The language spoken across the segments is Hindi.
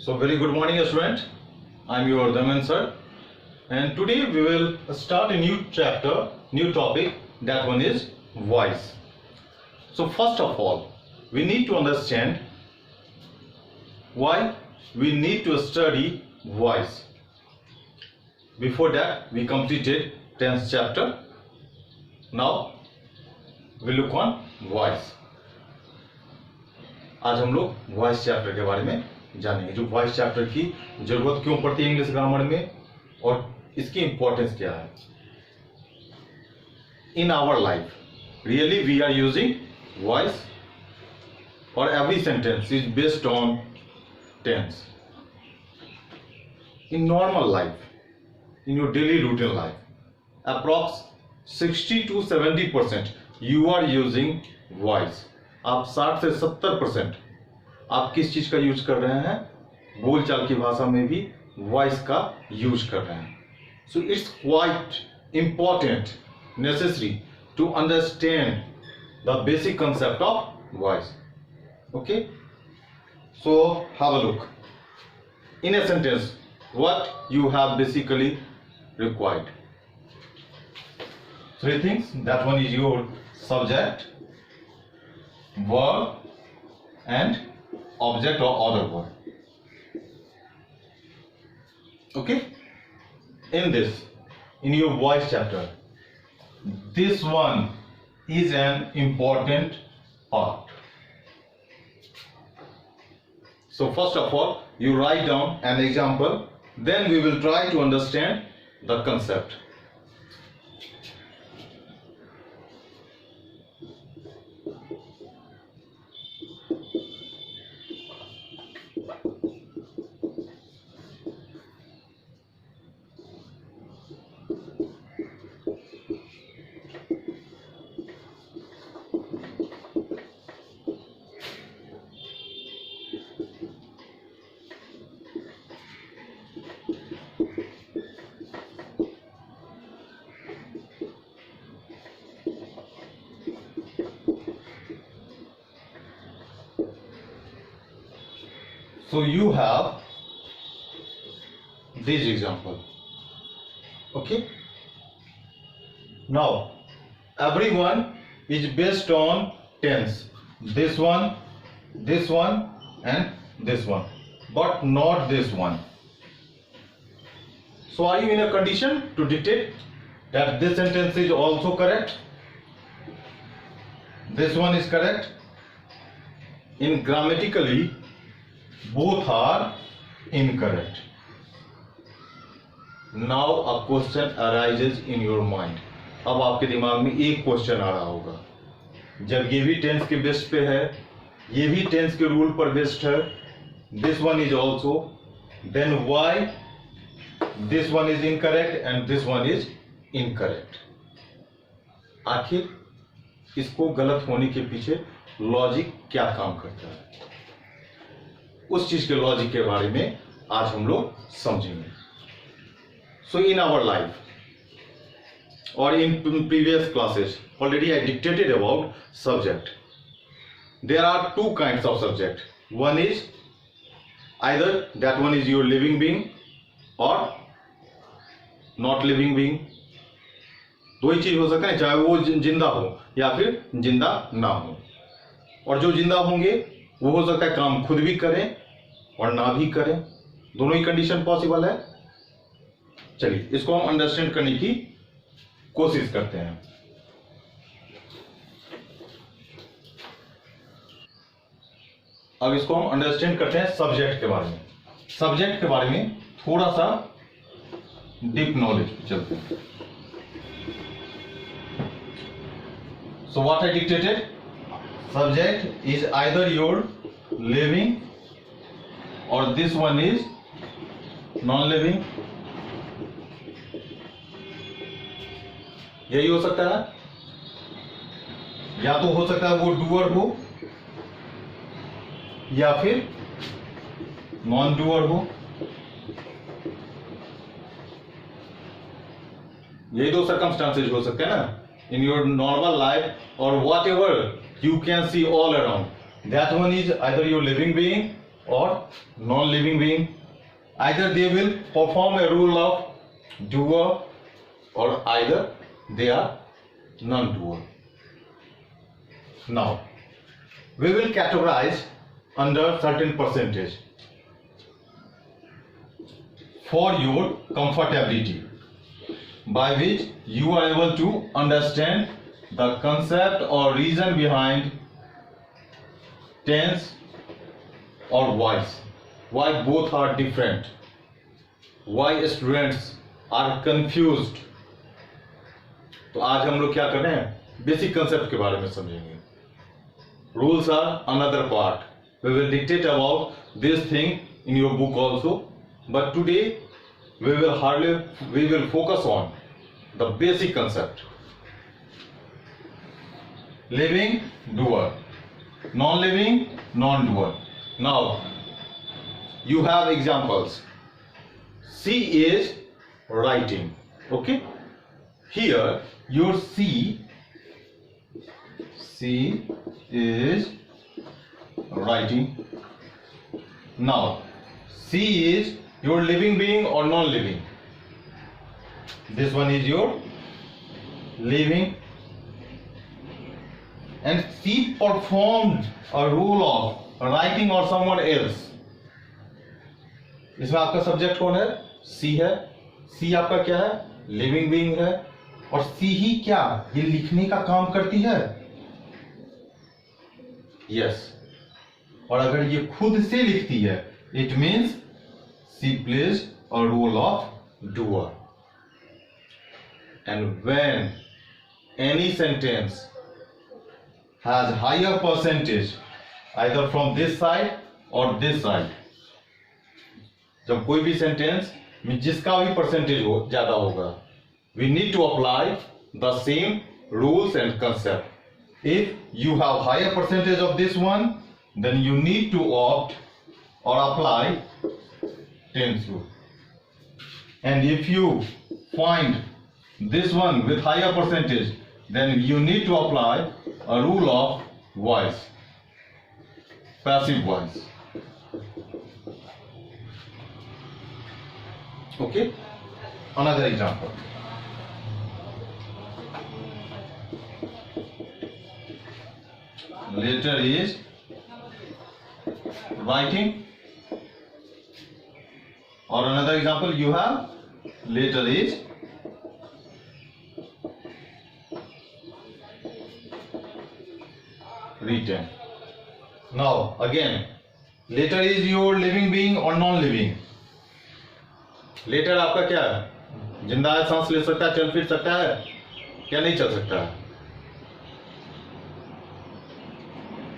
So very good morning student. I am your Daman sir, and today we will start a new chapter, new topic. That one is voice. So first of all, we need to understand why we need to study voice. Before that we completed 10th chapter. Now we look on voice. आज हम लोग वॉइस चैप्टर के बारे में जानेंगे, जो वॉइस चैप्टर की जरूरत क्यों पड़ती है इंग्लिश ग्रामर में और इसकी इंपॉर्टेंस क्या है in our life. Really we are using voice और every sentence is based on tense. In normal life, in your daily routine life, approx 60 to 70% you are using voice. आप 60 से 70% आप किस चीज का यूज कर रहे हैं? बोलचाल की भाषा में भी वॉइस का यूज कर रहे हैं. So it's quite important, necessary to understand the basic concept of voice. Okay, so have a look. In a sentence, what you have basically required? Three things. That one is your subject, verb, and object or other word. Okay? In your voice chapter, this one is an important part. So first of all, you write down an example. Then we will try to understand the concept. So you have this example. Okay. Now everyone is based on tense. This one, and this one, but not this one. So are you in a condition to dictate that this sentence is also correct? This one is correct. In grammatically, both are incorrect. Now a question arises in your mind. अब आपके दिमाग में एक क्वेश्चन आ रहा होगा, जब ये भी टेंस के बेस्ड पे है, ये भी टेंस के रूल पर बेस्ड है, this one is also, then why this one is incorrect and this one is incorrect. आखिर इसको गलत होने के पीछे लॉजिक क्या काम करता है, उस चीज के लॉजिक के बारे में आज हम लोग समझेंगे. सो इन आवर लाइफ और in previous classes already I dictated about subject. There are two kinds of subject. One is either that one is your living being or not living being. दो ही चीज हो सकता है, चाहे वो जिंदा हो या फिर जिंदा ना हो. और जो जिंदा होंगे वो हो सकता है काम खुद भी करें और ना भी करें, दोनों ही कंडीशन पॉसिबल है. चलिए इसको हम अंडरस्टैंड करने की कोशिश करते हैं. अब इसको हम अंडरस्टैंड करते हैं सब्जेक्ट के बारे में. सब्जेक्ट के बारे में थोड़ा सा डीप नॉलेज चलते हैं. So what I dictated, subject is either your living or this one is non-living. यही हो सकता है, या तो हो सकता है वो डूअर हो या फिर नॉन डूअर हो. यही दो सर्कमस्टांसेस हो सकते हैं ना इन योर नॉर्मल लाइफ, और what ever you can see all around. That one is either your living being or non-living being. Either they will perform a role of doer or either they are non-doer. Now we will categorize under certain percentage for your comfortability, by which you are able to understand the concept or reason behind tense or voice, why both are different, why students are confused. तो आज हम लोग क्या कर रहे हैं, बेसिक कंसेप्ट के बारे में समझेंगे. Rules are another part. We will dictate about this thing in your book also, but today we will focus on the basic concept. Living, doer. Non-living, non-doer. Now you have examples. C is writing. Okay, here your C is writing. Now C is your living being or non-living. This one is your living, and C performed a role of writing or someone else. इसमें आपका सब्जेक्ट कौन है, C है. C आपका क्या है, लिविंग बीइंग है, और C ही क्या, ये लिखने का काम करती है. यस, और अगर ये खुद से लिखती है, it means she plays a role of doer. And when any sentence has higher percentage either from this side or this side, जब कोई भी सेंटेंस में जिसका भी परसेंटेज हो ज्यादा होगा, we need to apply the same rules and concept. If you have higher percentage of this one, then you need to opt or apply tense rule. And if you find this one with higher percentage, then you need to apply a rule of voice, passive voice. Okay, another example. Later is writing, or another example you have later is written. Now again, later is your living being or non-living. Later आपका क्या है, जिंदा है, सांस ले सकता है, चल फिर सकता है, क्या नहीं चल सकता है,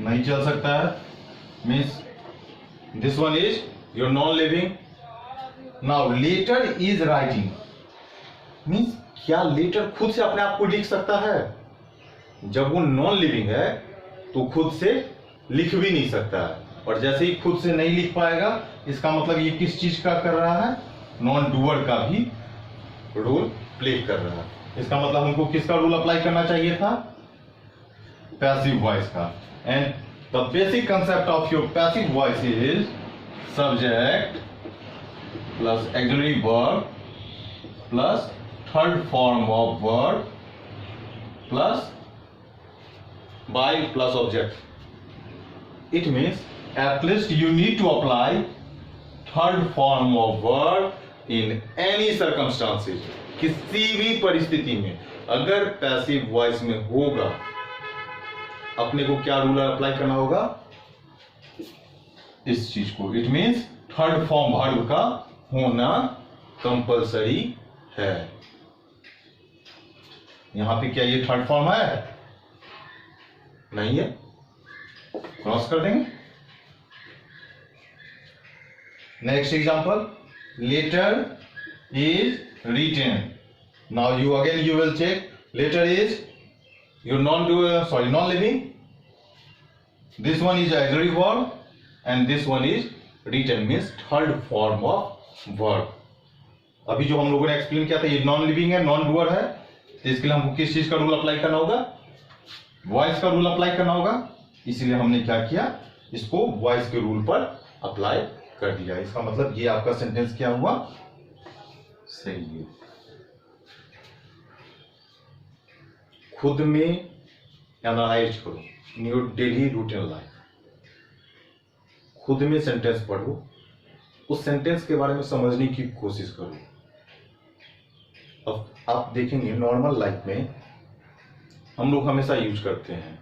नहीं चल सकता है. Means this one is your non living. Now later is writing. Means क्या लेटर खुद से अपने आप को लिख सकता है? जब वो नॉन लिविंग है तो खुद से लिख भी नहीं सकता है, और जैसे ही खुद से नहीं लिख पाएगा, इसका मतलब ये किस चीज का कर रहा है, नॉन डूअर का भी रोल प्ले कर रहा है. इसका मतलब हमको किसका रूल अप्लाई करना चाहिए था, पैसिव वॉइस का. And the basic concept of your passive voice is subject plus auxiliary verb plus third form of verb plus by plus object. It means at least you need to apply third form of verb in any circumstances. किसी भी परिस्थिति में अगर passive voice में होगा, अपने को क्या रूल अप्लाई करना होगा, इस चीज को. It means third form verb का होना कंपलसरी है. यहां पे क्या ये थर्ड फॉर्म है, नहीं है, क्रॉस कर देंगे. Next example, letter is written. Now you will check. Later is your non-living. This one is auxiliary verb and this one is written, means third form of verb. अभी जो हम लोगों ने एक्सप्लेन किया था ये नॉन लिविंग है, नॉन डूअर है, तो इसके लिए हमको किस चीज का रूल अप्लाई करना होगा, वॉइस का रूल अप्लाई करना होगा. इसीलिए हमने क्या किया, इसको वॉइस के रूल पर अप्लाई कर दिया। इसका मतलब ये आपका सेंटेंस क्या हुआ, सही है। खुद में एनालाइज करो in your daily routine life. खुद में सेंटेंस पढ़ो, उस सेंटेंस के बारे में समझने की कोशिश करो। अब आप देखेंगे नॉर्मल लाइफ में हम लोग हमेशा यूज करते हैं,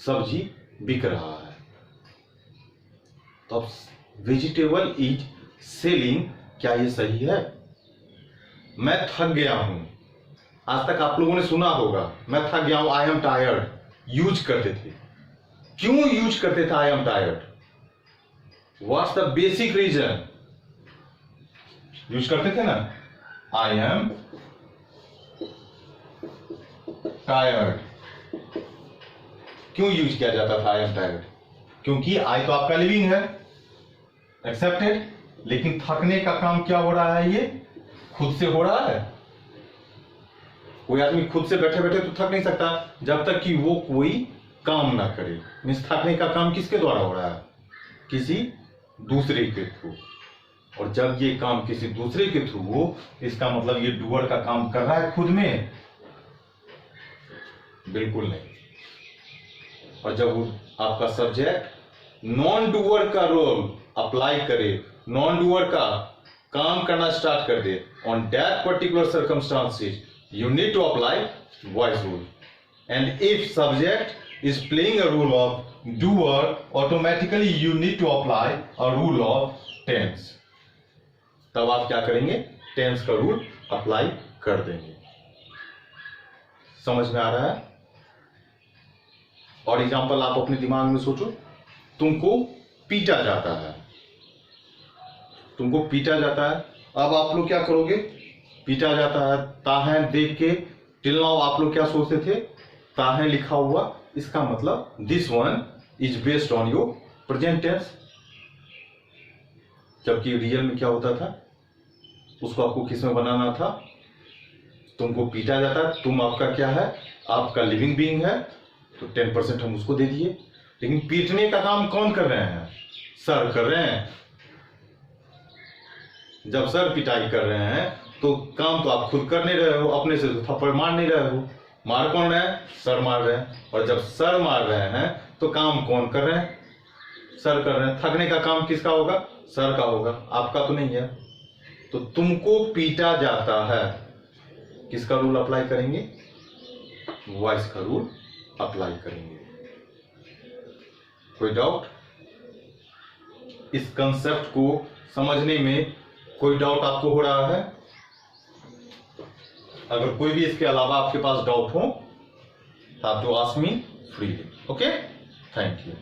सब्जी बिक रहा है तो अब वेजिटेबल इज सेलिंग, क्या ये सही है? मैं थक गया हूं, आज तक आप लोगों ने सुना होगा मैं थक गया हूं, आई एम टायर्ड, यूज करते थे। क्यों यूज करते थे I am tired? What's the basic reason? Use करते थे ना, आई एम टायर्ड। क्यों यूज किया जाता था आई एम टायर्ड? क्योंकि आई तो आपका लिविंग है, एक्सेप्टेड, लेकिन थकने का काम क्या हो रहा है? ये खुद से हो रहा है। कोई आदमी खुद से बैठे बैठे तो थक नहीं सकता जब तक कि वो कोई काम ना करे। मीन्स थकने का काम किसके द्वारा हो रहा है? किसी दूसरे के थ्रू। और जब ये काम किसी दूसरे के थ्रू हो, इसका मतलब ये डूअर का काम कर रहा है खुद में? बिल्कुल नहीं। और जब आपका सब्जेक्ट नॉन डूअर का रोल अप्लाई करे, नॉन डूअर का काम करना स्टार्ट कर दे, on that particular circumstances you need to apply voice rule. And if subject is playing a role of doer, automatically you need to apply a rule of tense. तब आप क्या करेंगे? टेंस का रूल अप्लाई कर देंगे। समझ में आ रहा है? और एग्जांपल आप अपने दिमाग में सोचो, तुमको पीटा जाता है, तुमको पीटा जाता है। अब आप लोग क्या करोगे? पीटा जाता है, ताहै देख के टिल नाउ आप लोग क्या सोचते थे? ताहै लिखा हुआ, इसका मतलब this one is based on your present tense. जबकि रियल में क्या होता था, उसको आपको किस में बनाना था? तुमको पीटा जाता है, तुम आपका क्या है? आपका लिविंग बीइंग है, तो 10% हम उसको दे दिए। लेकिन पीटने का काम कौन कर रहे हैं? सर कर रहे हैं। जब सर पिटाई कर रहे हैं तो काम तो आप खुद कर नहीं रहे हो, अपने से तो थप्पड़ मार नहीं रहे हो। मार कौन रहे हैं? सर मार रहे हैं। और जब सर मार रहे हैं तो काम कौन कर रहे हैं? सर कर रहे हैं। थकने का काम किसका होगा? सर का होगा, आपका तो नहीं है। तो तुमको पीटा जाता है, किसका रूल अप्लाई करेंगे? वॉइस का रूल अप्लाई करेंगे। कोई डाउट? इस कंसेप्ट को समझने में कोई डाउट आपको हो रहा है? अगर कोई भी इसके अलावा आपके पास डाउट हो तो आप जो ask me freely. Okay, thank you.